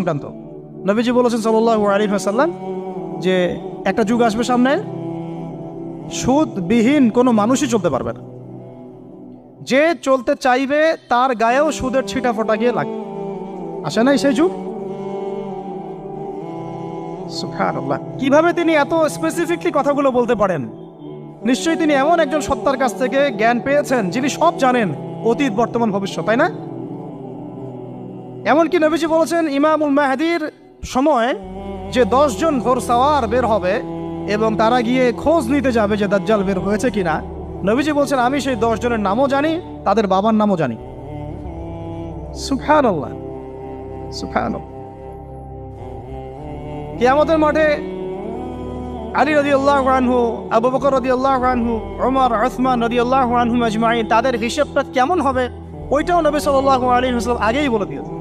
সংক্রান্ত নবীজি বলেছেন সাল্লাল্লাহু আলাইহি ওয়াসাল্লাম যে একটা যুগ আসবে সামনে, সুদবিহীন কোনো মানুষই চলতে পারবে না। যে চলতে চাইবে তার গায়েও সুদের ছিটা ফোটা গিয়ে লাগবে। আসে নাই সেই যুগ? সুবহানাল্লাহ। কিভাবে তিনি এত স্পেসিফিকলি কথাগুলো বলতে পারেন? নিশ্চয়ই তিনি এমন একজন সত্তার কাছ থেকে জ্ঞান পেয়েছেন যিনি সব জানেন, অতীত বর্তমান ভবিষ্যৎ, তাই না? এমনকি নবীজি বলেছেন ইমামুল মাহদির সময় যে 10 জন ঘোড়সাওয়ার বের হবে এবং তারা গিয়ে খোঁজ নিতে যাবে যে দাজ্জাল বের হয়েছে কিনা, নবীজি বলছেন আমি সেই 10 জনের নামও জানি, তাদের বাবার নামও জানি। সুবহানাল্লাহ, সুবহানাল্লাহ। কিয়ামতের মাঠে আলী রাদিয়াল্লাহু আনহু, আবু বকর রাদিয়াল্লাহু আনহু, ওমর, উসমান রাদিয়াল্লাহু আনহুম আজমাইন, তাদের হিসাবটা কেমন হবে ওইটাও নবী সাল্লাল্লাহু আলাইহি ওয়াসাল্লাম আগেই বলে দিয়েছেন।